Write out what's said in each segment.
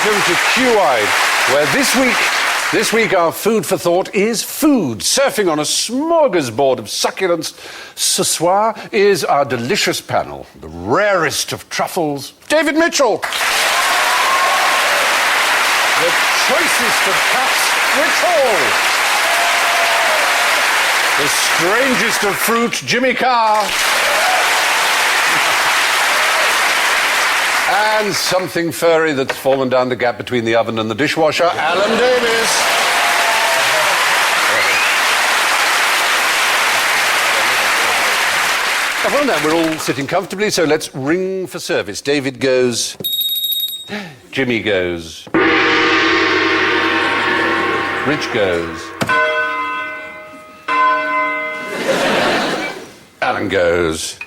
welcome to Q-Wide, where this week our food for thought is food. Surfing on a smorgasbord of succulence, ce soir is our delicious panel, the rarest of truffles, David Mitchell. The choicest of cuts, Rich Hall. The strangest of fruit, Jimmy Carr. And something furry that's fallen down the gap between the oven and the dishwasher, Alan Davis. Well, now we're all sitting comfortably, so let's ring for service. David goes. Jimmy goes. Rich goes. Alan goes.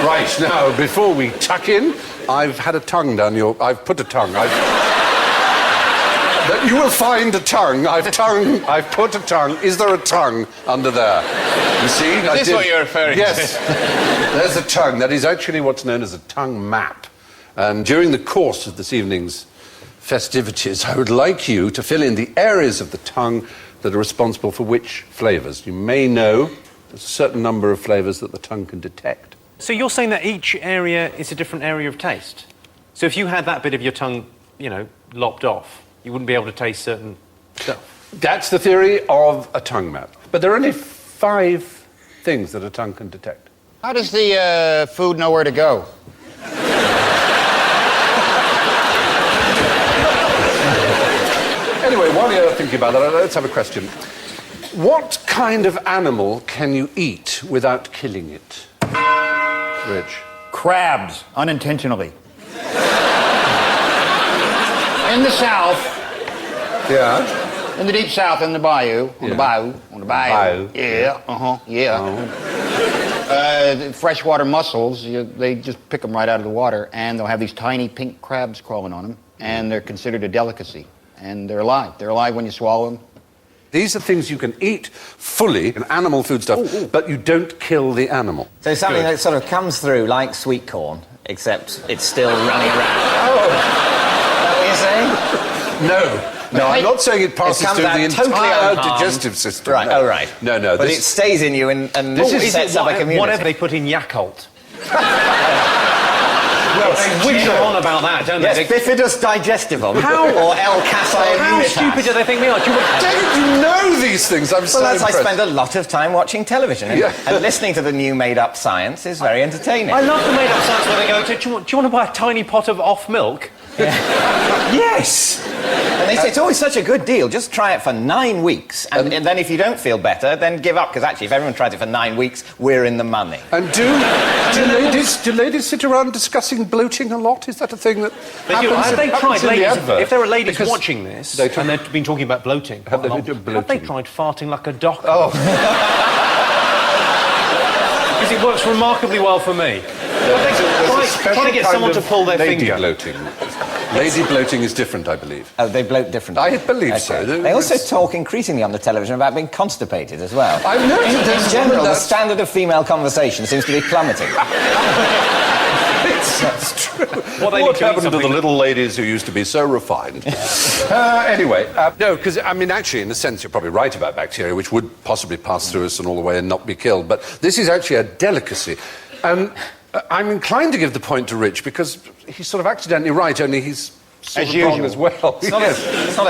Right, now, before we tuck in, I've had a tongue down your... I've put a tongue. That you will find a tongue. I've put a tongue. Is there a tongue under there? You see? Is this what you're referring to? Yes. There's a tongue. That is actually what's known as a tongue map. And during the course of this evening's festivities, I would like you to fill in the areas of the tongue that are responsible for which flavours. You may know there's a certain number of flavours that the tongue can detect. So you're saying that each area is a different area of taste? So if you had that bit of your tongue, you know, lopped off, you wouldn't be able to taste certain stuff? That's the theory of a tongue map. But there are only 5 things that a tongue can detect. How does the food know where to go? Anyway, while you're thinking about that, let's have a question. What kind of animal can you eat without killing it? Rich. Crabs, unintentionally. In the South. Yeah? In the deep South, in the bayou. On the bayou. Bayou. Yeah, yeah. Freshwater mussels, they just pick them right out of the water, and they'll have these tiny pink crabs crawling on them, and they're considered a delicacy. And they're alive. They're alive when you swallow them. These are things you can eat fully, an animal food stuff, but you don't kill the animal. So something that sort of comes through like sweet corn, except it's still running around. Oh! Is that what you're saying? No, I'm not saying it passes through the totally entire unharmed. digestive system. Right, no. oh, right. No. But it stays in you and sets up a community. Whatever they put in Yakult. Well, they whistle on about that, don't yes, they? bifidus digestivum. How? Or L. Casei How stupid do they think we are? David, you know these things. I'm so Well, impressed. I spend a lot of time watching television, and listening to the new made-up science is very entertaining. I love the made-up science where they go, do you want to buy a tiny pot of off milk? Yeah. Yes! And they say it's always such a good deal. Just try it for 9 weeks, and then if you don't feel better, then give up. Because actually, if everyone tries it for 9 weeks, we're in the money. And do ladies sit around discussing bloating a lot? Is that a thing that happens? Have they tried, in the ladies, advert? if there are ladies Because watching this, and they've been talking about bloating, Have they been doing have they bloating? tried farting like a doctor? Oh. Because it works remarkably well for me. Trying to get someone to pull their lady finger. bloating. Lady bloating is different, I believe. Oh, they bloat differently. I believe so. They also talk increasingly on the television about being constipated as well. I've noticed In there's general, the that- standard of female conversation seems to be plummeting. That's true. What happened to the little ladies who used to be so refined? Anyway, no, because, I mean, actually, in a sense, you're probably right about bacteria, which would possibly pass through us and all the way and not be killed. But this is actually a delicacy. And I'm inclined to give the point to Rich, because he's sort of accidentally right, only he's sort of wrong as well. It's not the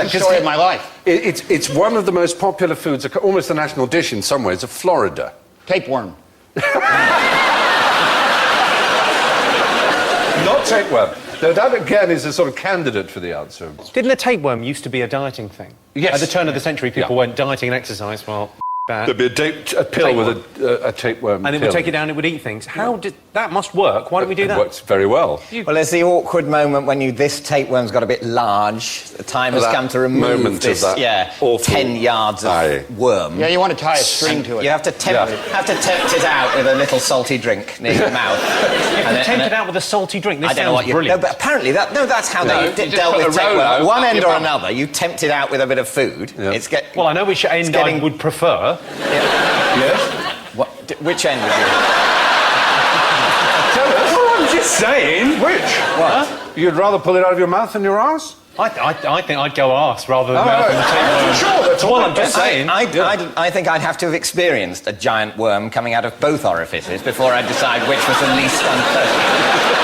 story of my life. It's one of the most popular foods, almost a national dish in some ways, of Florida. Tapeworm. Not tapeworm. Though that, again, is a sort of candidate for the answer. Didn't the tapeworm used to be a dieting thing? Yes. At the turn of the century, people went dieting and exercise, well, bad. There'd be a pill with a tapeworm And it would take it down, it would eat things. How did... That must work. Why don't we do that? It works very well. Well, there's the awkward moment when this tapeworm's got a bit large. The time has come to remove this, awful 10 yards of worm. Yeah, you want to tie a string to it. You have to tempt it out with a little salty drink near your mouth. You have to tempt it out with a salty drink. This I don't know what brilliant. No, but apparently that's how they dealt with tapeworm. One end or another, you tempt it out with a bit of food. Yeah. Well, I know which end I would prefer. Yes? Which end would you? just saying. Which? What? You'd rather pull it out of your mouth than your arse? I think I'd go arse rather than mouth and tapeworm. Sure, that's all. Well, I'm just saying. I think I'd have to have experienced a giant worm coming out of both orifices before I'd decide which was the least unpleasant.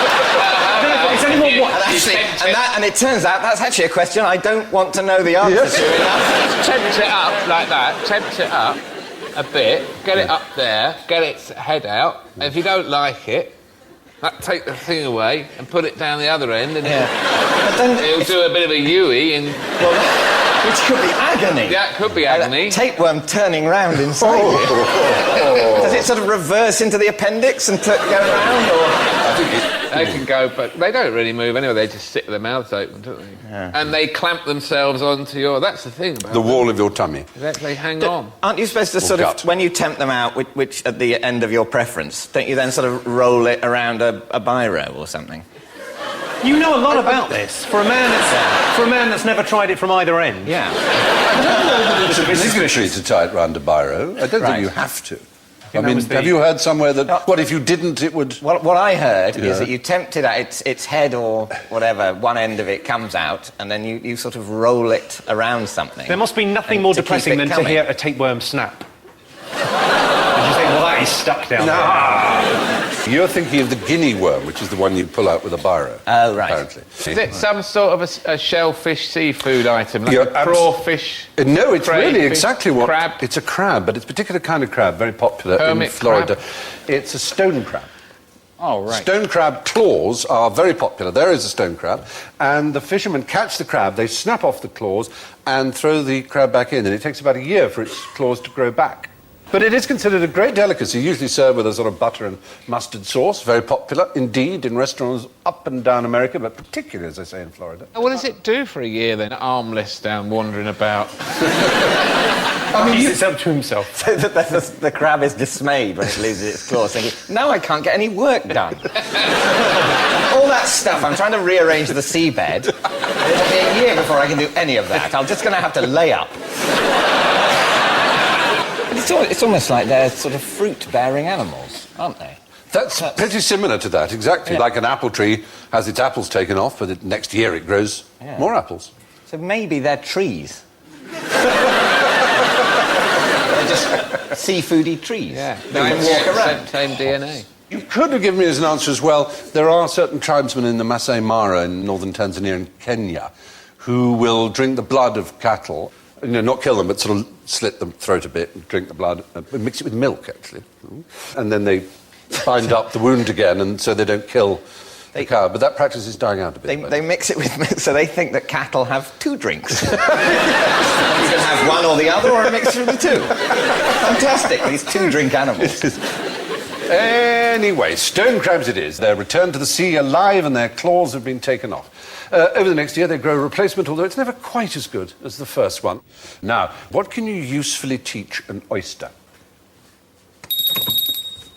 It's only one. And it turns out that's actually a question I don't want to know the answer to enough. Tempt it up like that. Tempt it up a bit. Get it up there. Get its head out. And if you don't like it, take the thing away and put it down the other end, and But then it'll do a bit of a Yui, and which could be agony. that could be agony. Tapeworm turning round inside you. Does it sort of reverse into the appendix and go round, or? I think they can go, but they don't really move anyway. They just sit with their mouths open, don't they? Yeah. And they clamp themselves onto your. That's the thing about The wall of your tummy. They hang on. Aren't you supposed to sort gut. of, when you tempt them out, which at the end of your preference, don't you then sort of roll it around a biro or something? You know a lot about this for a man that's never tried it from either end. Yeah. I don't know that it's obligatory to tie it round a biro. I don't think you have to. I mean, have you heard somewhere that, what if you didn't, it would... What I heard is that you tempt it out, its head or whatever, one end of it comes out, and then you sort of roll it around something. There must be nothing more depressing than to hear a tapeworm snap. And you think, well, that is stuck down there. You're thinking of the guinea worm, which is the one you pull out with a biro. Oh, right. Apparently. Is it some sort of a shellfish seafood item, like a crawfish? No, it's really crayfish, exactly what... crab? It's a crab, but it's a particular kind of crab, very popular Hermit in Florida. crab? It's a stone crab. Oh, right. Stone crab claws are very popular. There is a stone crab, and the fishermen catch the crab, they snap off the claws and throw the crab back in, and it takes about a year for its claws to grow back. But it is considered a great delicacy, usually served with a sort of butter and mustard sauce, very popular indeed in restaurants up and down America, but particularly, as I say, in Florida. What does it do for a year then, armless down, wandering about? I mean, it's up to himself. So the crab is dismayed when it loses its claws, thinking, now I can't get any work done. All that stuff, I'm trying to rearrange the seabed. It'll be a year before I can do any of that. I'm just going to have to lay up. It's almost like they're sort of fruit-bearing animals, aren't they? That's pretty similar to that, exactly. Yeah. Like an apple tree has its apples taken off, but the next year it grows more apples. So maybe they're trees. They're just seafoody trees. Yeah. They can walk around. Same DNA. You could have given me as an answer as well. There are certain tribesmen in the Masai Mara in northern Tanzania and Kenya who will drink the blood of cattle. You know, not kill them, but sort of slit the throat a bit and drink the blood, mix it with milk, actually. And then they bind up the wound again, and so they don't kill the cow. But that practice is dying out a bit. They mix it with milk, so they think that cattle have two drinks. You can have one or the other, or a mixture of the two. Fantastic, these two-drink animals. Anyway, stone crabs it is. They're returned to the sea alive and their claws have been taken off. Over the next year, they grow a replacement, although it's never quite as good as the first one. Now, what can you usefully teach an oyster?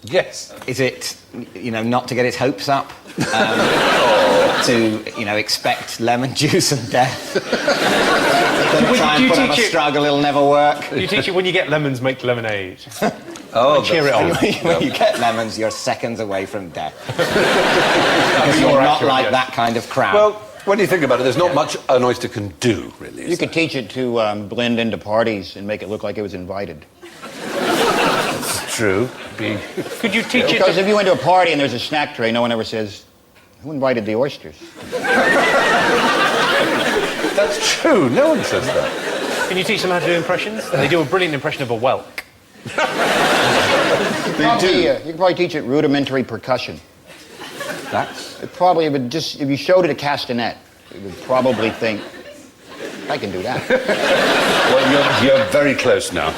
Yes. Is it, not to get its hopes up? Or to, expect lemon juice and death? Try and put up a struggle, it'll never work. You teach it when you get lemons, make lemonade. Cheer it on. When you get lemons, you're seconds away from death. Because you're not like that kind of crab. Well, when you think about it, there's not much an oyster can do, really. You could teach it to blend into parties and make it look like it was invited. True. Could you teach it Because if you went to a party and there's a snack tray, no one ever says, who invited the oysters? That's true. No one says that. Can you teach them how to do impressions? They do a brilliant impression of a whelk. You could probably teach it rudimentary percussion. It probably would if you showed it a castanet, it would probably think, I can do that. Well, you're very close now.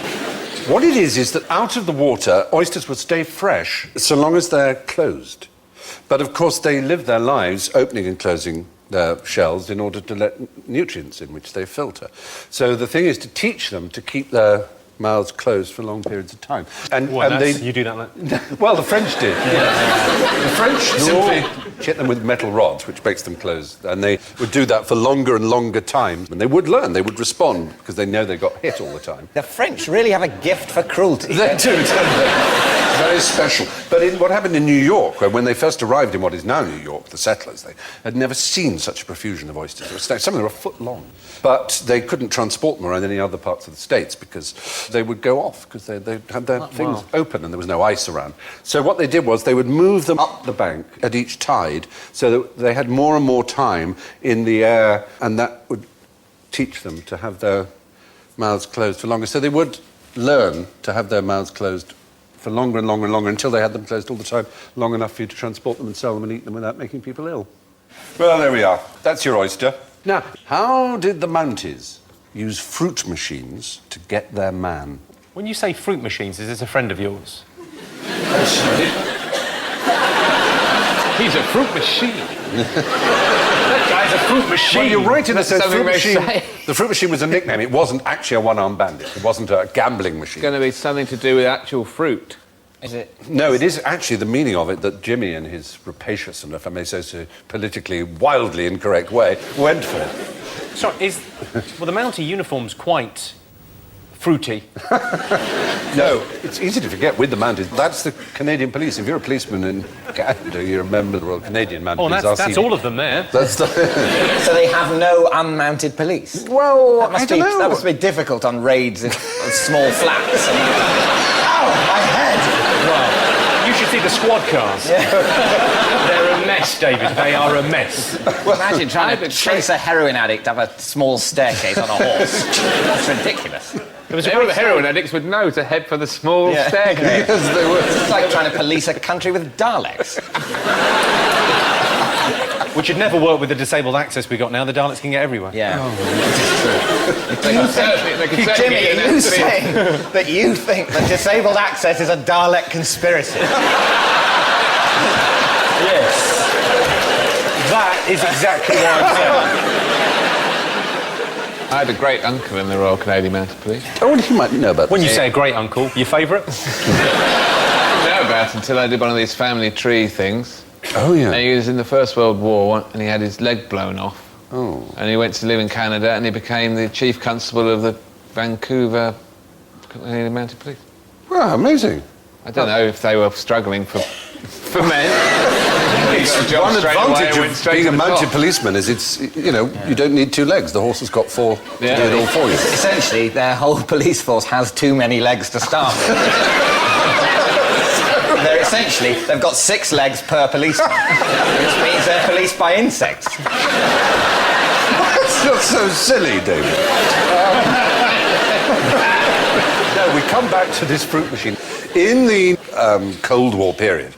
What it is that out of the water, oysters will stay fresh so long as they're closed. But of course, they live their lives opening and closing their shells in order to let nutrients in, which they filter. So the thing is to teach them to keep their mouths closed for long periods of time. You do that? Well, the French did. Yeah. The French simply hit them with metal rods, which makes them close. And they would do that for longer and longer time. And they would learn, they would respond, because they know they got hit all the time. The French really have a gift for cruelty. They do, don't they? Very special. But what happened in New York, when they first arrived in what is now New York, the settlers, they had never seen such a profusion of oysters. Some of them were a foot long. But they couldn't transport them around any other parts of the States because they would go off, because they had their things open and there was no ice around. So what they did was they would move them up the bank at each tide so that they had more and more time in the air, and that would teach them to have their mouths closed for longer. So they would learn to have their mouths closed for longer and longer and longer until they had them closed all the time, long enough for you to transport them and sell them and eat them without making people ill. Well, there we are. That's your oyster. Now, how did the Mounties use fruit machines to get their man? When you say fruit machines, is this a friend of yours? He's a fruit machine. That guy's a fruit machine. Well, you're right in the sense something fruit they machine. say. The fruit machine was a nickname. It wasn't actually a one-armed bandit. It wasn't a gambling machine. It's going to be something to do with actual fruit. Is it? No, it is actually the meaning of it that Jimmy, in his rapacious and, if I may say so, politically wildly incorrect way, went for. Sorry, well, the Mountie uniform's quite fruity. No, it's easy to forget with the Mounties. That's the Canadian police. If you're a policeman in Canada, you're a member of the Royal Canadian Mounted Oh, Police. that's all of them there. That's the... So they have no unmounted police? Well, That must be difficult on raids in small flats. Ow, my head! Well, you should see the squad cars. They're a mess, David. They are a mess. Well, imagine trying to chase a heroin addict up a small staircase on a horse. That's ridiculous. There was a All the great heroin addicts would know to head for the small staircase. Yes, they were. It's like trying to police a country with Daleks. Which would never work with the disabled access we got now. The Daleks can get everywhere. Yeah. They could certainly Jimmy, get in are you that saying that you think that disabled access is a Dalek conspiracy? Yes. That is exactly what I'm saying. I had a great uncle in the Royal Canadian Mounted Police. Oh, well, you might know about When this. you say a great uncle, your favourite? I didn't know about it until I did one of these family tree things. Oh, yeah. And he was in the First World War and he had his leg blown off. Oh. And he went to live in Canada and he became the chief constable of the Vancouver Canadian Mounted Police. Well, amazing. I don't know if they were struggling for men. He got a job One straight away advantage and went of straight being to a the mounted top. policeman is it's, you know, you don't need two legs. The horse has got four to do it all for you. Essentially, their whole police force has too many legs to start with. They've got 6 legs per policeman, which means they're policed by insects. That's not so silly, David. No, we come back to this fruit machine. In the Cold War period,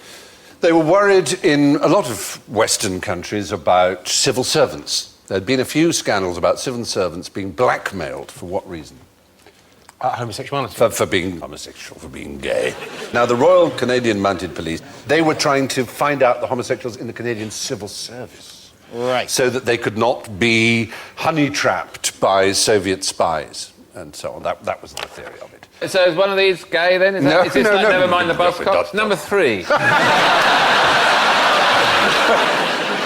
they were worried in a lot of Western countries about civil servants. There'd been a few scandals about civil servants being blackmailed. For what reason? Homosexuality. For being homosexual, for being gay. Now, the Royal Canadian Mounted Police, they were trying to find out the homosexuals in the Canadian Civil Service. Right. So that they could not be honey-trapped by Soviet spies and so on. That was the theory of it. So is one of these gay then? Is this No, like no, never no, mind the no, bus no, cops? no. Number 3.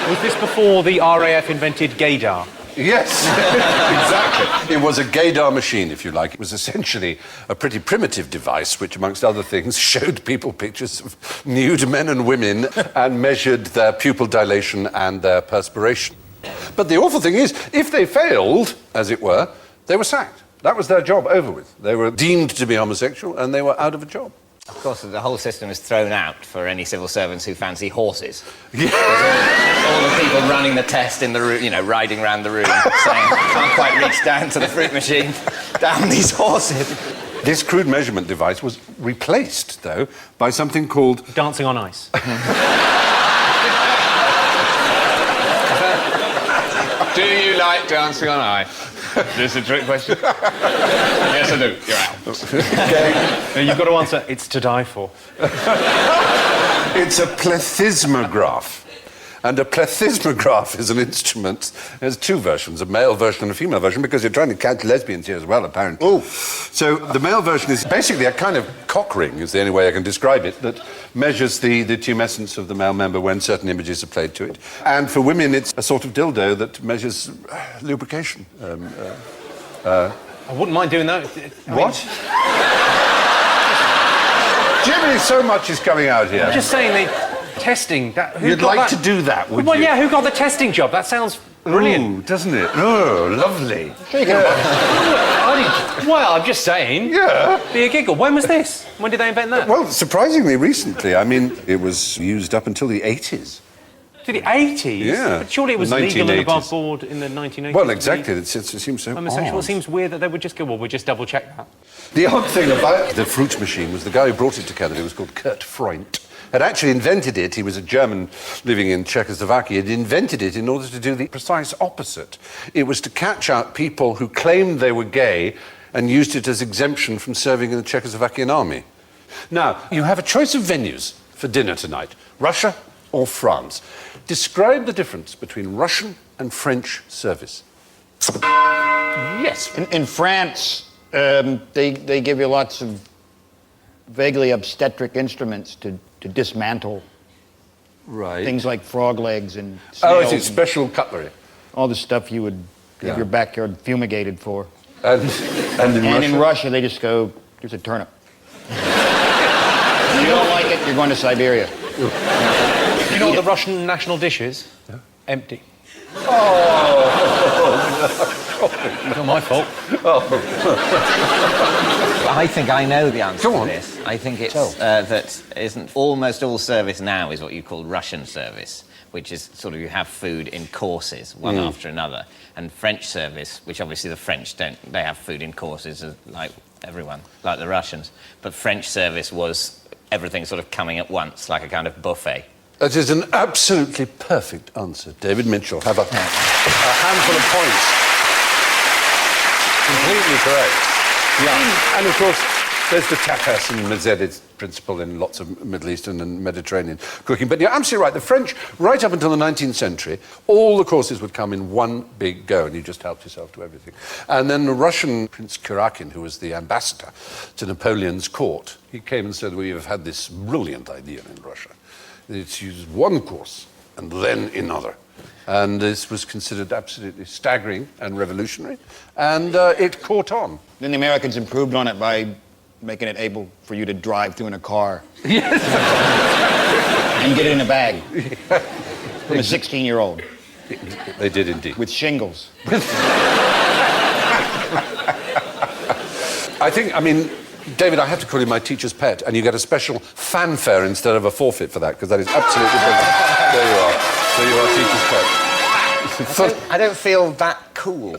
Was this before the RAF invented gaydar? Yes, exactly. It was a gaydar machine, if you like. It was essentially a pretty primitive device which, amongst other things, showed people pictures of nude men and women and measured their pupil dilation and their perspiration. But the awful thing is, if they failed, as it were, they were sacked. That was their job over with. They were deemed to be homosexual and they were out of a job. Of course, the whole system is thrown out for any civil servants who fancy horses. Yeah. All the people running the test in the room, riding around the room, saying, can't quite reach down to the fruit machine. Damn these horses. This crude measurement device was replaced, though, by something called... Dancing on ice. Do you like dancing on ice? Is this a trick question? Yes, I do. You're out. Okay. You've got to answer, it's to die for. It's a plethysmograph. And a plethysmograph is an instrument. There's 2 versions, a male version and a female version, because you're trying to catch lesbians here as well, apparently. Oh. So the male version is basically a kind of cock ring, is the only way I can describe it, that measures the tumescence of the male member when certain images are played to it. And for women, it's a sort of dildo that measures lubrication. I wouldn't mind doing that. What? Jimmy, so much is coming out here. I'm just saying the testing. You'd like to do that, would well, you? yeah, who got the testing job? That sounds brilliant. Ooh, doesn't it? Oh, lovely. Well, I'm just saying. Yeah. Be a giggle. When was this? When did they invent that? Well, surprisingly recently. I mean, it was used up until the 80s. To the 80s? Yeah. But surely it was The legal and 1980s. above board in the 1980s. Well, exactly. It seems so Homosexual. odd. It seems weird that they would just go, well, we'll just double check that. The odd thing about the fruit machine was the guy who brought it together, he was called Kurt Freund, had actually invented it. He was a German living in Czechoslovakia. He'd invented it in order to do the precise opposite. It was to catch out people who claimed they were gay and used it as exemption from serving in the Czechoslovakian army. Now, you have a choice of venues for dinner tonight, Russia or France. Describe the difference between Russian and French service. Yes. In France, they give you lots of vaguely obstetric instruments to dismantle Right. things like frog legs and Oh, snails it's and special cutlery. all the stuff you would have your backyard fumigated for. And In Russia, they just go, here's a turnip. If you don't like it, you're going to Siberia. You know what the Russian national dish is? Yeah. Empty. It's not my fault. I think I know the answer Go on. to this. I think it's that isn't almost all service now is what you call Russian service, which is sort of you have food in courses, one after another. And French service, which obviously the French don't, they have food in courses like everyone, like the Russians. But French service was everything sort of coming at once, like a kind of buffet. That is an absolutely perfect answer. David Mitchell, have a handful of points. Completely correct. Yeah. And of course, there's the tapas and Mercedes principle in lots of Middle Eastern and Mediterranean cooking. But you're absolutely right. The French, right up until the 19th century, all the courses would come in one big go, and you just helped yourself to everything. And then the Russian Prince Kurakin, who was the ambassador to Napoleon's court, he came and said, we have had this brilliant idea in Russia. It's used one course and then another. And this was considered absolutely staggering and revolutionary, and it caught on. Then the Americans improved on it by making it able for you to drive through in a car. Yes. And get it in a bag. From a 16-year-old. They did indeed. With shingles. I mean, David, I have to call you my teacher's pet, and you get a special fanfare instead of a forfeit for that, because that is absolutely brilliant. There you are. So you are teacher's pet. I don't feel that cool.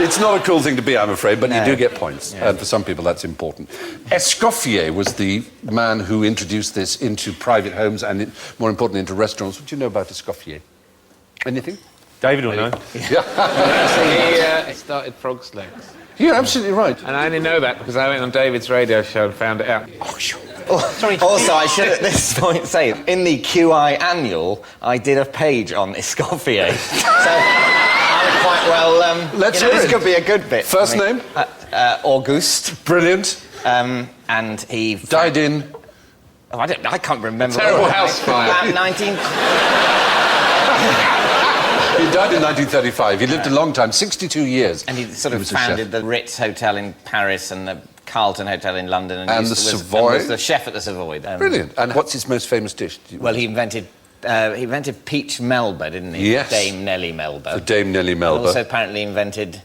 It's not a cool thing to be, I'm afraid, but No. you do get points. Yeah. And for some people, that's important. Escoffier was the man who introduced this into private homes and, more importantly, into restaurants. What do you know about Escoffier? Anything? David will know. Yeah. He started Frog's Legs. You're absolutely right. And I only know that because I went on David's radio show and found it out. Also, I should at this point say, in the QI annual, I did a page on Escoffier. So I'm quite well. Let's you know, hear this it. could be a good bit. First for me. name? Auguste. Brilliant. And he Died in... Oh, I can't remember. Terrible house fire. About 19. He died in 1935. He lived a long time, 62 years. And he sort of was a chef. founded the Ritz Hotel in Paris and the Carlton Hotel in London. And the was Savoy. the chef at the Savoy. Brilliant. And what's his most famous dish? Well, he invented peach Melba, didn't he? Yes. Dame Nellie Melba. For Dame Nellie Melba. And also apparently invented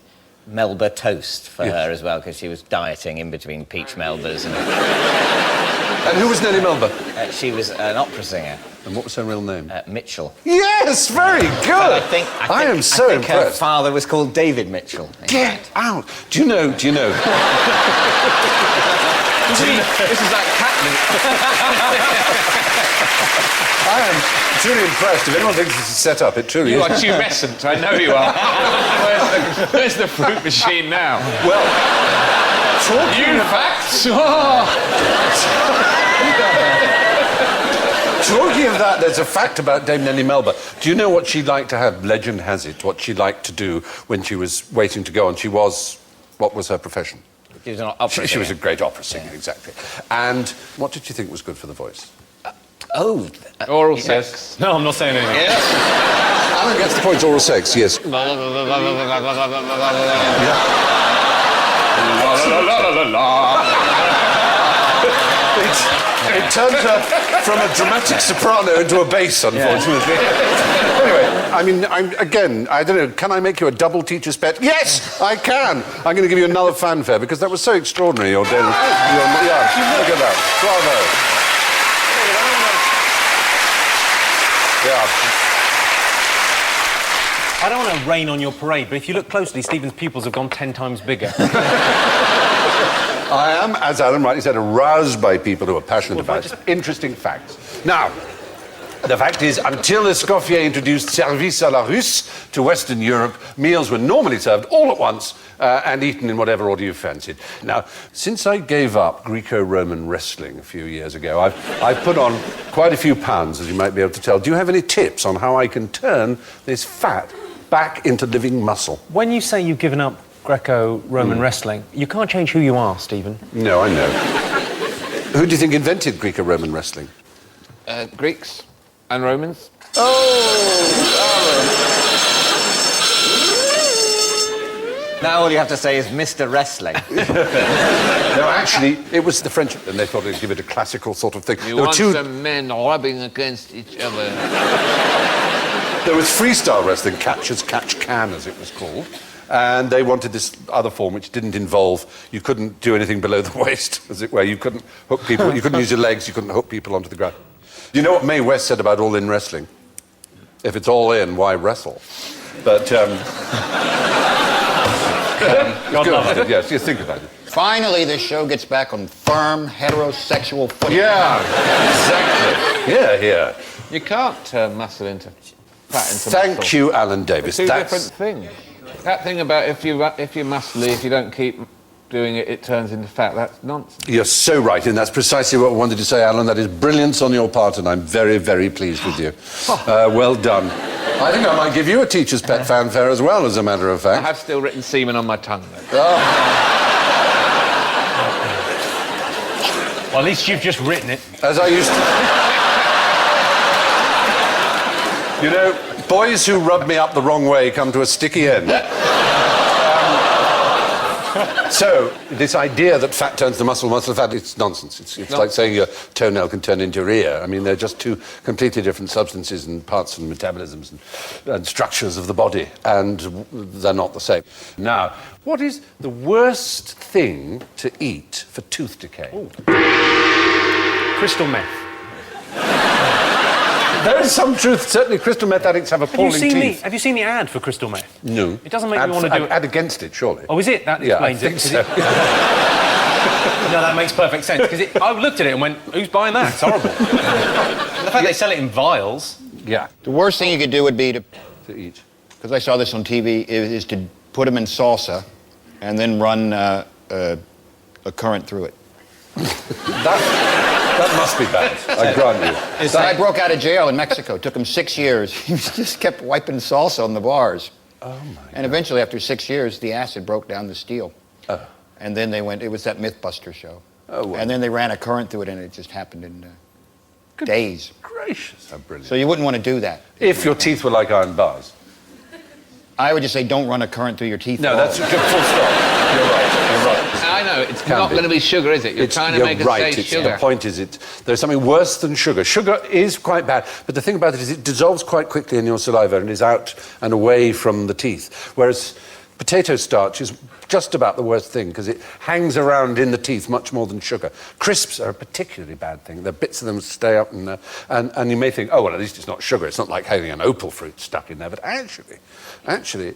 Melba toast for Yes. her as well, because she was dieting in between peach Melbas. And who was Nellie Melba? She was an opera singer, And what was her real name? Mitchell. Yes, very good. I am so I think her impressed. father was called David Mitchell. Get out. Do you know? This is like catnip. I am truly impressed. If anyone thinks this is set up, it truly You is. are tumescent, I know you are. Where's the fruit machine now? Well, You facts! talking of that, there's a fact about Dame Nellie Melba. Do you know what she liked to have? Legend has it, what she liked to do when she was waiting to go on. What was her profession? She was an opera She was a singer. great opera singer, exactly. And what did you think was good for the voice? Oral sex. No, I'm not saying anything. Alan gets the point, oral sex, yes. It turned her from a dramatic soprano into a bass, unfortunately. Anyway, I mean, I don't know, can I make you a double teacher's pet? Yes, I can. I'm going to give you another fanfare because that was so extraordinary, your day. Yeah, look at that. Bravo. Yeah. I don't want to rain on your parade, but if you look closely, Stephen's pupils have gone 10 times bigger. I am, as Alan rightly said, aroused by people who are passionate about interesting facts. Now, the fact is, until Escoffier introduced service à la Russe to Western Europe, meals were normally served all at once and eaten in whatever order you fancied. Now, since I gave up Greco-Roman wrestling a few years ago, I've put on quite a few pounds, as you might be able to tell. Do you have any tips on how I can turn this fat back into living muscle? When you say you've given up Greco-Roman wrestling, you can't change who you are, Stephen. No, I know. Who do you think invented Greco-Roman wrestling? Greeks and Romans. Now all you have to say is Mr. Wrestling. No, actually, it was the French, and they thought they'd give it a classical sort of thing. You want some men rubbing against each other. There was freestyle wrestling, catch as catch can, as it was called. And they wanted this other form which didn't involve, you couldn't do anything below the waist, as it were. You couldn't hook people, you couldn't use your legs, you couldn't hook people onto the ground. You know what Mae West said about all-in wrestling? If it's all in, why wrestle? But, God love it. Yes, you think about it. Finally, this show gets back on firm heterosexual footing. Yeah, exactly. Yeah. You can't turn muscle into fat into muscle. Thank you, Alan Davis. Two different things. That thing about if you're muscly, if you don't keep doing it, it turns into fat, that's nonsense. You're so right, and that's precisely what I wanted to say, Alan. That is brilliance on your part, and I'm very, very pleased with you. Well done. I think I might give you a teacher's pet fanfare as well, as a matter of fact. I have still written semen on my tongue, though. Well, at least you've just written it. As I used to... You know, boys who rub me up the wrong way come to a sticky end. So, this idea that fat turns to muscle fat, it's nonsense. It's like saying your toenail can turn into your ear. I mean, they're just two completely different substances and parts and metabolisms and structures of the body, and they're not the same. Now, what is the worst thing to eat for tooth decay? Ooh. Crystal meth. There is some truth. Certainly, crystal meth addicts have appalling teeth. Have you seen the ad for crystal meth? No. It doesn't make me want to do it. Ad against it, surely. Oh, is it? That explains I think so. No, that makes perfect sense. Because I looked at it and went, who's buying that? It's horrible. The fact they sell it in vials. Yeah. The worst thing you could do would be to eat. Because I saw this on TV, is to put them in salsa and then run a current through it. That must be bad, I grant you. The guy broke out of jail in Mexico. Took him 6 years. He just kept wiping salsa on the bars. Oh, my God. And eventually, after 6 years, the acid broke down the steel. Oh. And then they went, it was that Mythbuster show. Oh, well. And then they ran a current through it, and it just happened in days. Gracious, how brilliant. So you wouldn't want to do that. If your teeth were like iron bars. I would just say don't run a current through your teeth. No, that's a good full stop. You're right. I know, it's not going to be sugar, is it? You're trying to make us say sugar. The point is, there's something worse than sugar. Sugar is quite bad, but the thing about it is it dissolves quite quickly in your saliva and is out and away from the teeth. Whereas potato starch is just about the worst thing because it hangs around in the teeth much more than sugar. Crisps are a particularly bad thing. The bits of them stay up and you may think, oh, well, at least it's not sugar. It's not like having an opal fruit stuck in there. But actually,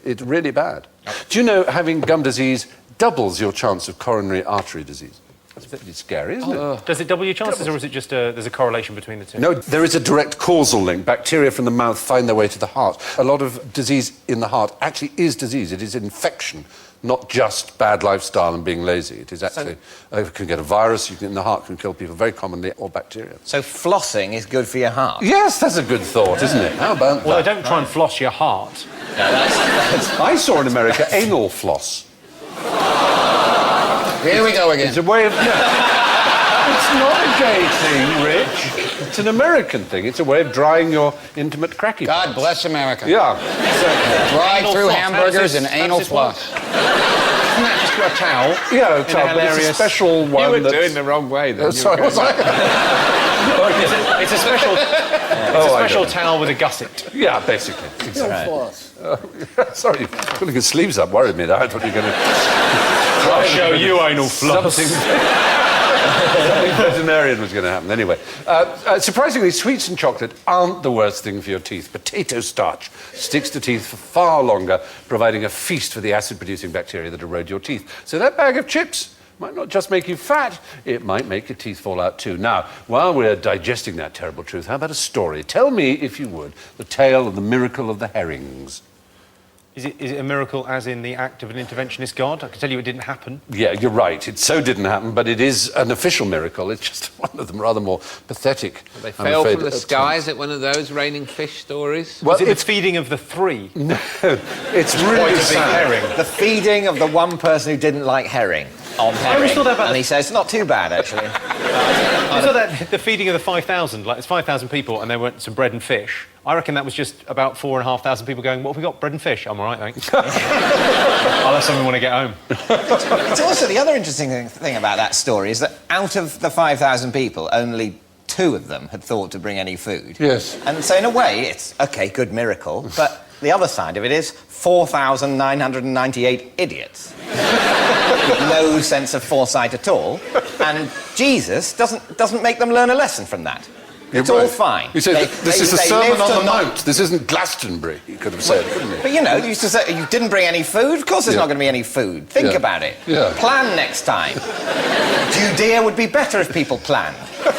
it's really bad. Do you know having gum disease doubles your chance of coronary artery disease? That's a bit scary, isn't it? Does it double your chances, or is it just there's a correlation between the two? No, there is a direct causal link. Bacteria from the mouth find their way to the heart. A lot of disease in the heart actually is disease. It is infection, not just bad lifestyle and being lazy. It is actually, you can get a virus in the heart, can kill people very commonly, or bacteria. So flossing is good for your heart? Yes, that's a good thought, isn't it? How about Well, that? don't try and floss your heart. No, that's... I saw in America anal floss. Here we go again. It's a way of... It's not a gay thing, Rich. It's an American thing. It's a way of drying your intimate cracky God parts. bless America. Yeah, exactly. Drive Anal through floss. hamburgers and How does anal this work? floss. just got a towel. Yeah, in a hilarious... it's a special one. You were that's- doing the wrong way then. Sorry, was I? It's a special... It's a special towel with a gusset. Yeah, basically. Sorry, pulling his sleeves up worried me. I thought you were going to... I'll show you anal floss. Something veterinarian was going to happen. Anyway, surprisingly, sweets and chocolate aren't the worst thing for your teeth. Potato starch sticks to teeth for far longer, providing a feast for the acid-producing bacteria that erode your teeth. So that bag of chips might not just make you fat, it might make your teeth fall out too. Now, while we're digesting that terrible truth, how about a story? Tell me, if you would, the tale of the miracle of the herrings. Is it a miracle as in the act of an interventionist god? I can tell you it didn't happen. Yeah, you're right. It so didn't happen, but it is an official miracle. It's just one of them rather more pathetic. They fell from the skies at one of those raining fish stories. Well, was it the feeding of the three? No, it's really sad. The feeding of the one person who didn't like herring on herring. I always thought that about... And he says, not too bad, actually. I thought that the feeding of the 5,000, like it's 5,000 people and there went some bread and fish. I reckon that was just about 4,500 people going, what have we got, bread and fish? I'm all right, thanks. Unless someone want to get home. It's also the other interesting thing about that story is that out of the 5,000 people, only 2 of them had thought to bring any food. Yes. And so in a way, it's, OK, good miracle, but the other side of it is 4,998 idiots with no sense of foresight at all, and Jesus doesn't make them learn a lesson from that. It's all fine. You said, this is the Sermon on the Mount. This isn't Glastonbury, he could have said, couldn't he? But, you know, you used to say, you didn't bring any food? Of course there's not going to be any food. Think about it. Yeah. Plan next time. Judea would be better if people planned. But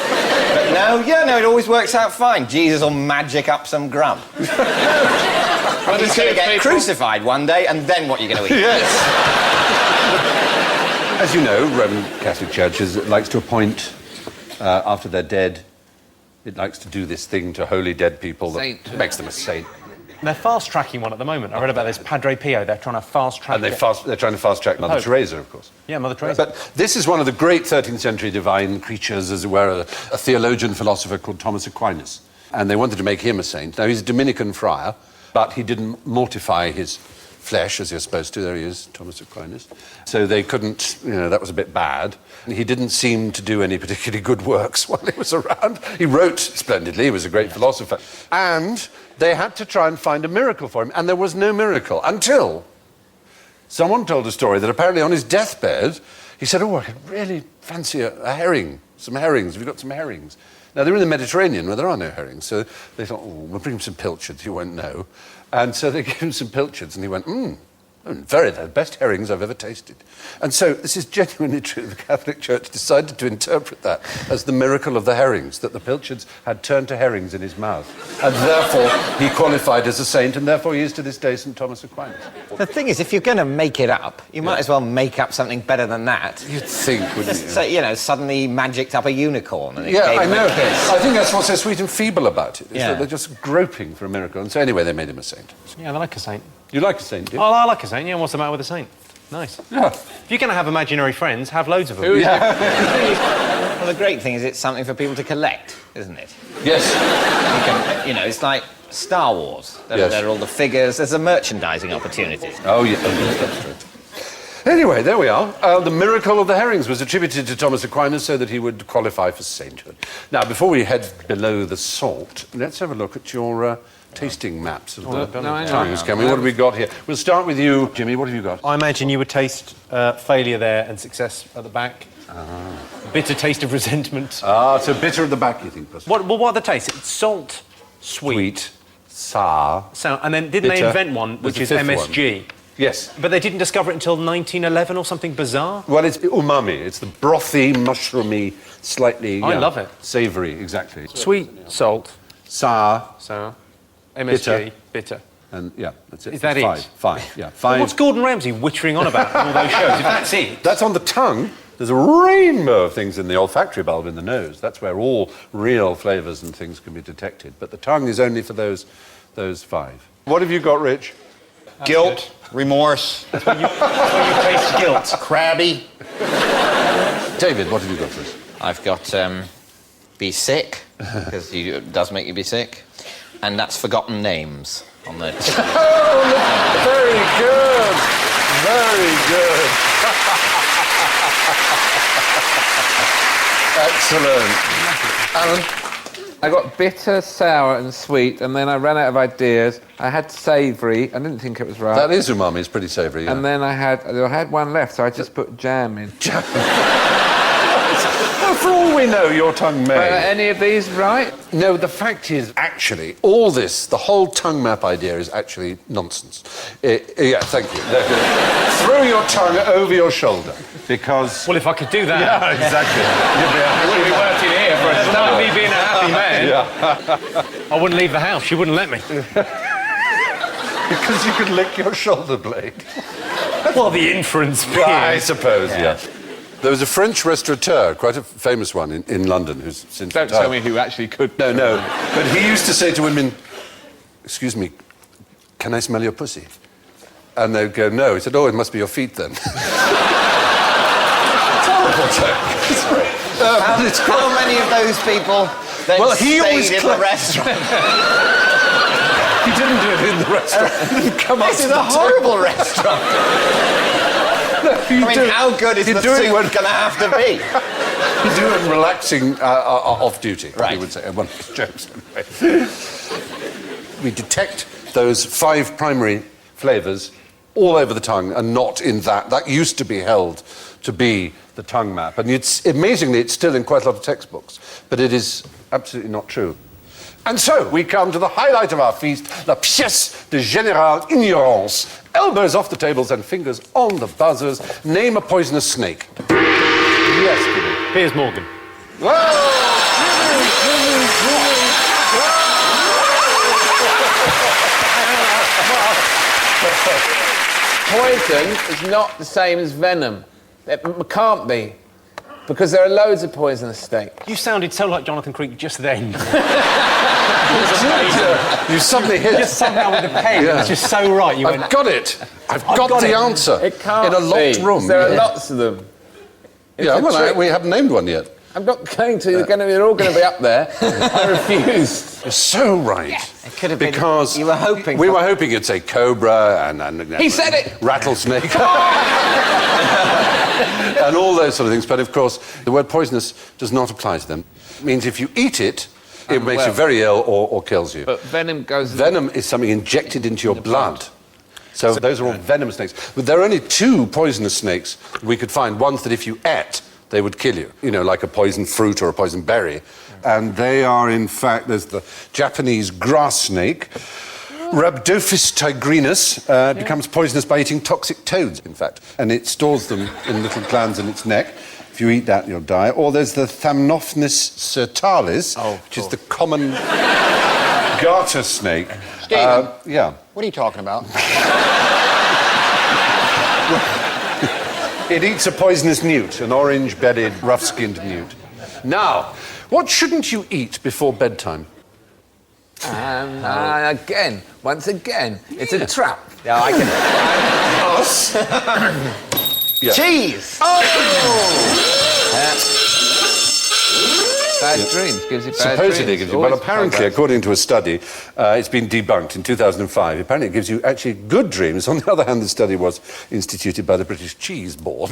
no, it always works out fine. Jesus will magic up some grub. He's going to get crucified one day, and then what are you going to eat? Yes. As you know, Roman Catholic Church likes to appoint, after they're dead, it likes to do this thing to holy dead people that makes them a saint. They're fast-tracking one at the moment. I read about this, Padre Pio. They're trying to fast-track And they're trying to fast-track Mother Teresa, of course. Yeah, Mother Teresa. But this is one of the great 13th century divine creatures, as it were, a theologian philosopher called Thomas Aquinas. And they wanted to make him a saint. Now, he's a Dominican friar, but he didn't mortify his flesh, as you're supposed to. There he is, Thomas Aquinas. So they couldn't, that was a bit bad. And he didn't seem to do any particularly good works while he was around. He wrote splendidly, he was a great philosopher. And they had to try and find a miracle for him, and there was no miracle until someone told a story that apparently on his deathbed, he said, I could really fancy a herring, some herrings. Have you got some herrings? Now, they're in the Mediterranean where there are no herrings, so they thought, we'll bring him some pilchards, you won't know. And so they gave him some pilchards, and he went, they're the best herrings I've ever tasted. And so this is genuinely true. The Catholic Church decided to interpret that as the miracle of the herrings, that the pilchards had turned to herrings in his mouth. And therefore, he qualified as a saint, and therefore he is to this day St. Thomas Aquinas. The thing is, if you're going to make it up, you might as well make up something better than that. You'd think, wouldn't you? So, suddenly magicked up a unicorn and it Yeah, gave I him know. a kiss. I think that's what's so sweet and feeble about it. Is Yeah. that they're just groping for a miracle. And so anyway, they made him a saint. Yeah, they like a saint. You like a saint, do you? Oh, I like a saint, yeah. What's the matter with a saint? Nice. Yeah. If you're going to have imaginary friends, have loads of them. Well, the great thing is it's something for people to collect, isn't it? Yes. You can, it's like Star Wars. Yes. There are all the figures. There's a merchandising opportunity. Oh, yeah. That's true. Anyway, there we are. The miracle of the herrings was attributed to Thomas Aquinas so that he would qualify for sainthood. Now, before we head below the salt, let's have a look at your tasting maps of the tongues, can we? What have we got here? We'll start with you, Jimmy. What have you got? I imagine you would taste failure there and success at the back. Bitter taste of resentment. So bitter at the back, you think? What are the tastes? It's salt, sweet, sour. And then didn't bitter. they invent one, which is There's a fifth MSG? one. Yes. But they didn't discover it until 1911 or something bizarre? Well, it's umami. It's the brothy, mushroomy, slightly... I love it. Savoury, exactly. Sweet, salt, Sour. MSG, bitter. And, yeah, that's it. Is that five. it? Five, yeah. Well, Five. what's Gordon Ramsay wittering on about in all those shows? If that's it... That's on the tongue. There's a rainbow of things in the olfactory bulb in the nose. That's where all real flavours and things can be detected. But the tongue is only for those five. What have you got, Rich? Guilt, remorse, That's where you taste guilt. crabby. David, what have you got for us? I've got be sick, because it does make you be sick, and that's forgotten names on the... Oh, very good. Very good. Excellent. Alan? I got bitter, sour, and sweet, and then I ran out of ideas. I had savoury. I didn't think it was right. That is umami. It's pretty savoury, yeah. And then I had one left, so I just put jam in. Well, for all we know, your tongue may. Are any of these right? No, the fact is, actually, all this, the whole tongue map idea is actually nonsense. Yeah, thank you. Throw your tongue over your shoulder, because... Well, if I could do that... Yeah, exactly. I wouldn't be working here for a start. Me being a happy man, I wouldn't leave the house. She wouldn't let me. Because you could lick your shoulder blade. Well, the inference being... I suppose, yeah. There was a French restaurateur, quite a famous one in London, who's since Don't retired. tell me who actually could. No. But he used to say to women, "Excuse me, can I smell your pussy?" And they'd go, "No." He said, "Oh, it must be your feet then." It's horrible joke. How many of those people then stayed in the restaurant? He didn't do it in the restaurant. He didn't come up This to is the a horrible restaurant. How good is the soup going to have to be? You do it relaxing off-duty, Right. you would say. One of his jokes, anyway. We detect those 5 primary flavours all over the tongue and not in that. That used to be held to be the tongue map. And amazingly, it's still in quite a lot of textbooks. But it is absolutely not true. And so, we come to the highlight of our feast, la pièce de générale ignorance. Elbows off the tables and fingers on the buzzers. Name a poisonous snake. Yes, Jimmy. Piers Morgan. Poison is not the same as venom. It can't be. Because there are loads of poisonous snakes. You sounded so like Jonathan Creek just then. You suddenly hit Just somehow with the pen, it was just so right. You went, I've got it. I've got the answer. It can't in a locked be. room. There are lots of them. It's Yeah, a well, trick. we haven't named one yet. I'm not going to. They're all going to be up there. I refused. You're so right. It could have been... Because You were hoping... we were hoping you'd say cobra and He said it! rattlesnake. And all those sort of things. But of course, the word poisonous does not apply to them. It means if you eat it, it makes you very ill or kills you. But venom goes... Venom is something injected into your blood. So those are all venomous snakes. But there are only 2 poisonous snakes we could find. Ones that if you ate, they would kill you. You know, like a poisoned fruit or a poisoned berry. And they are, in fact, there's the Japanese grass snake. Rhabdophis tigrinus becomes poisonous by eating toxic toads, in fact. And it stores them in little glands in its neck. If you eat that, you'll die. Or there's the Thamnophnis sertalis, which is the common garter snake. Stephen. Yeah. What are you talking about? It eats a poisonous newt, an orange-bedded, rough-skinned newt. Now, what shouldn't you eat before bedtime? Again, once again, it's a trap. Yeah, I can... Yeah. Cheese! Bad dreams gives you bad Supposedly dreams. gives you, well, apparently, according to a study, it's been debunked in 2005. Apparently, it gives you actually good dreams. On the other hand, the study was instituted by the British Cheese Board.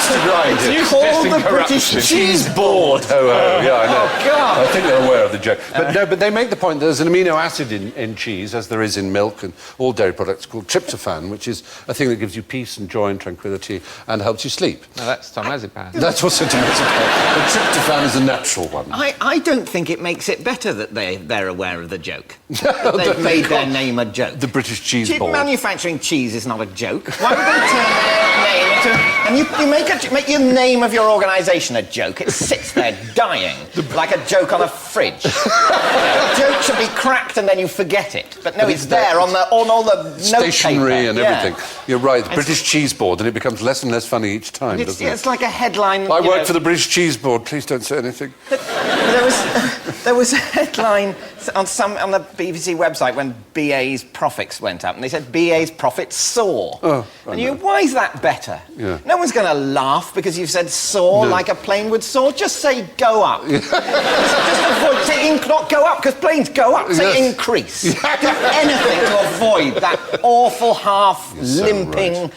You called the British Cheese Board! Yeah, I know. Oh, God. I think they're aware of the joke. But no, but they make the point that there's an amino acid in cheese, as there is in milk and all dairy products, called tryptophan, which is a thing that gives you peace and joy and tranquility and helps you sleep. No, that's diazepam. That's also diazepam. But tryptophan is a natural one. I don't think it makes it better that they're aware of the joke. They've made their name a joke. The British Cheese Board. Manufacturing cheese is not a joke. Why would they turn their name into... And you make your name of your organisation a joke. It sits there dying like a joke on a fridge. A joke should be cracked and then you forget it. But no, it's there on all the stationery note and paper. everything. You're right, the British Cheese Board, and it becomes less and less funny each time, doesn't it? It's like a headline... I work for the British Cheese Board, please don't say anything. There was a headline on the BBC website when BA's profits went up, and they said BA's profits soar. Why is that better? Yeah. No one's going to laugh because you've said soar like a plane would soar. Just say go up. Just avoid, say not go up because planes go up. Say increase. Do anything to avoid that awful half limping,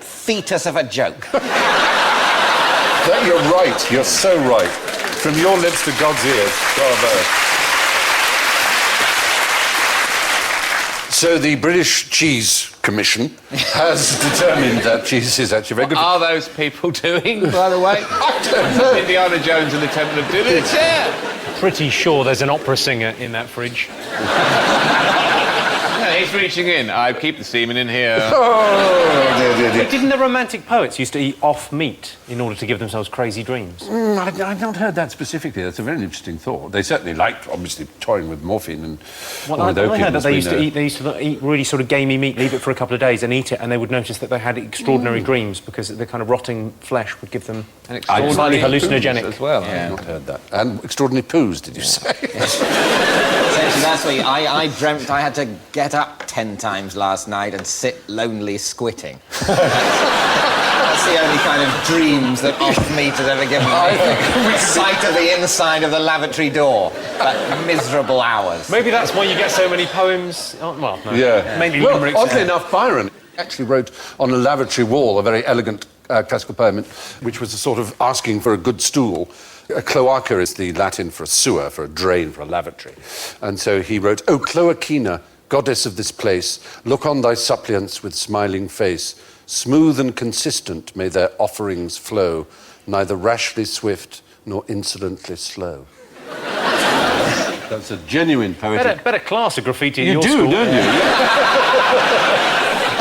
fetus of a joke. You're right. You're so right. From your lips to God's ears. Bravo. So the British Cheese Commission has determined that cheese is actually very good. What are those people doing, by the way? I don't know. Indiana Jones and the Temple of Doom. It's here. Pretty sure there's an opera singer in that fridge. He's reaching in. I keep the semen in here. Oh, dear. But didn't the romantic poets used to eat off meat in order to give themselves crazy dreams? I've not heard that specifically. That's a very interesting thought. They certainly liked, obviously, toying with morphine and Well, I heard that they used to eat really sort of gamey meat, leave it for a couple of days and eat it, and they would notice that they had extraordinary dreams because the kind of rotting flesh would give them An slightly extraordinary hallucinogenic. as well. I've not heard that. And extraordinary poos, did you say? Essentially, that's what I dreamt I had to get up 10 times last night and sit lonely squitting. That's the only kind of dreams that off-meat has ever given me. Sight of the inside of the lavatory door. But miserable hours. Maybe that's why you get so many poems. Oh, well, no. Yeah. Mainly well, limericks. oddly enough, Byron actually wrote on a lavatory wall a very elegant classical poem, which was a sort of asking for a good stool. A cloaca is the Latin for a sewer, for a drain, for a lavatory. And so he wrote, "O Cloacina, goddess of this place, look on thy suppliants with smiling face. Smooth and consistent may their offerings flow, neither rashly swift nor insolently slow." That's a genuine poetic... Better class of graffiti in You your do, school. don't you?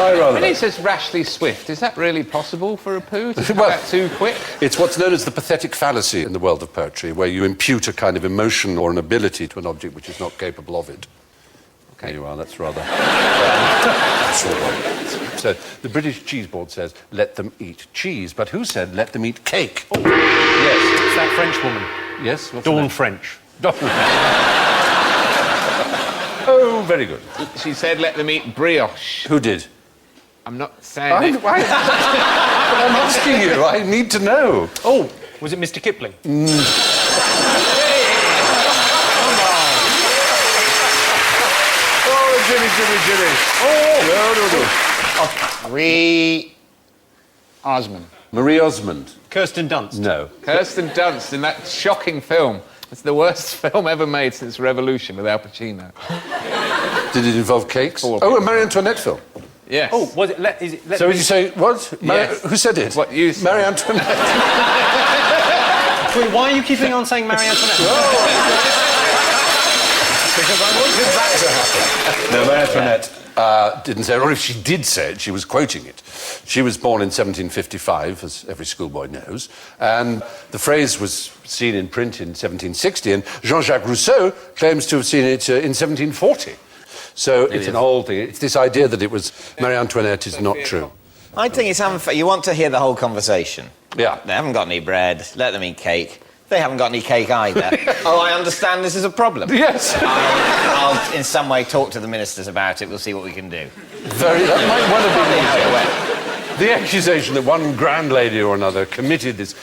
I rather When he like. says rashly swift, is that really possible for a poo to come Well- back too quick? It's what's known as the pathetic fallacy in the world of poetry, where you impute a kind of emotion or an ability to an object which is not capable of it. Okay, you are, that's rather... That's all right. So, the British Cheese Board says, let them eat cheese, but who said let them eat cake? Oh. Yes. It's that French woman. Yes? What's Dawn her French. name? Oh, very good. She said let them eat brioche. Who did? I'm not saying it. I'm asking you, I need to know. Oh, was it Mr. Kipling? Oh, Jimmy. Oh, no. Marie Osmond. Marie Osmond. Kirsten Dunst. No. Kirsten Dunst in that shocking film. It's the worst film ever made since Revolution with Al Pacino. Did it involve cakes? Poor Oh, a Marie Antoinette film. Yes. Oh, was it? So would you say, what? Yes. Who said it? What you said. Marie Antoinette. Wait, why are you keeping on saying Marie Antoinette? Because I wanted that to happen. No, Marie Antoinette didn't say it, or if she did say it, she was quoting it. She was born in 1755, as every schoolboy knows, and the phrase was seen in print in 1760, and Jean-Jacques Rousseau claims to have seen it in 1740. So it's an old thing. It's this idea that it was Marie Antoinette is not true. I think it's unfair. You want to hear the whole conversation. Yeah. They haven't got any bread. Let them eat cake. They haven't got any cake either. Oh, I understand this is a problem. Yes. I'll in some way talk to the ministers about it. We'll see what we can do. That might well have been the accusation that one grand lady or another committed this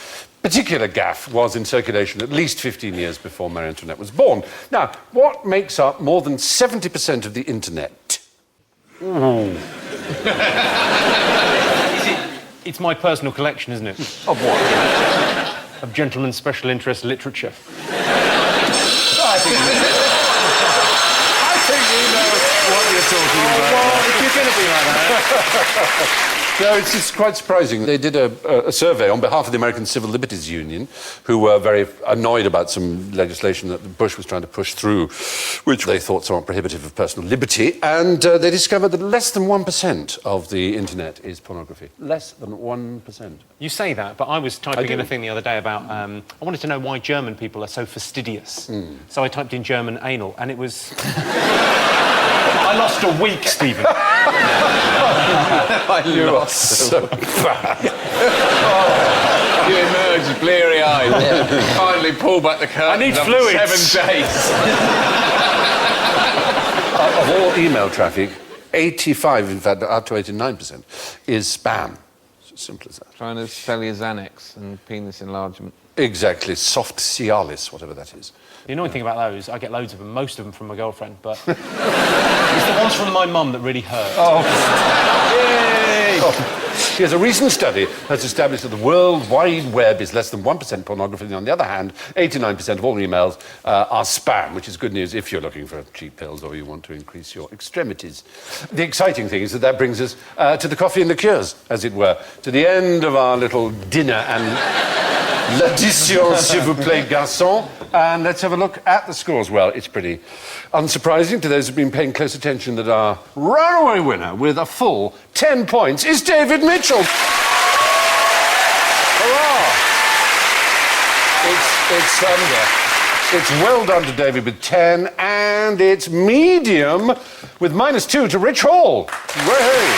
particular gaffe was in circulation at least 15 years before Marie Antoinette was born. Now, what makes up more than 70% of the internet? Ooh. It's my personal collection, isn't it? Of what? Of gentlemen's special interest literature. I think we know what you're talking about. Well, if you're going to be like that... No, it's quite surprising. They did a survey on behalf of the American Civil Liberties Union, who were very annoyed about some legislation that Bush was trying to push through, which they thought somewhat prohibitive of personal liberty, and they discovered that less than 1% of the internet is pornography. Less than 1%. You say that, but I was typing do. in a thing the other day about... I wanted to know why German people are so fastidious. So I typed in German anal, and it was... I lost a week, Stephen. You are so bad. You emerge bleary-eyed. Finally pull back the curtain. I need after fluids. 7 days. Of all email traffic, 85, in fact, up to 89%, is spam. It's as simple as that. Trying to sell you Xanax and penis enlargement. Exactly. Soft Cialis, whatever that is. The annoying thing about those, I get loads of them, most of them from my girlfriend, but it's the ones from my mum that really hurt. Oh. Yay! Oh. Yes, a recent study has established that the World Wide Web is less than 1% pornography. And on the other hand, 89% of all emails are spam, which is good news if you're looking for cheap pills or you want to increase your extremities. The exciting thing is that brings us to the coffee and liqueurs, as it were, to the end of our little dinner and l'addition, s'il vous plaît, garçon. And let's have a look at the scores. Well, it's pretty unsurprising to those who've been paying close attention that our runaway winner with a full 10 points is David Mitchell. Hurrah! It's well done to David with 10, and it's medium with -2 to Rich Hall. Way!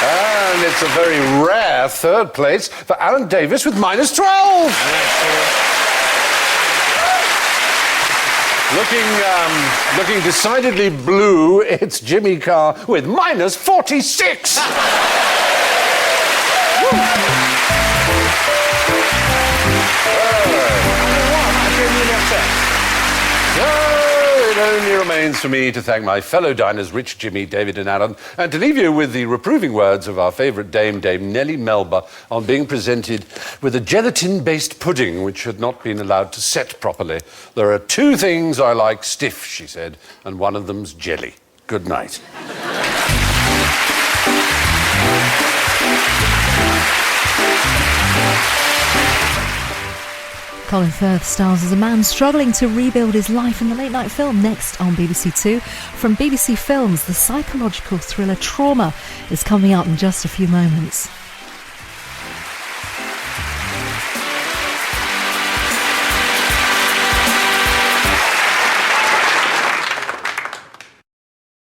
And it's a very rare third place for Alan Davis with -12. Looking decidedly blue, it's Jimmy Carr with -46. It only remains for me to thank my fellow diners, Rich, Jimmy, David and Alan, and to leave you with the reproving words of our favourite Dame Nellie Melba, on being presented with a gelatin-based pudding which had not been allowed to set properly. There are 2 things I like stiff, she said, and one of them's jelly. Good night. Colin Firth stars as a man struggling to rebuild his life in the late-night film. Next on BBC Two. From BBC Films, the psychological thriller Trauma is coming up in just a few moments.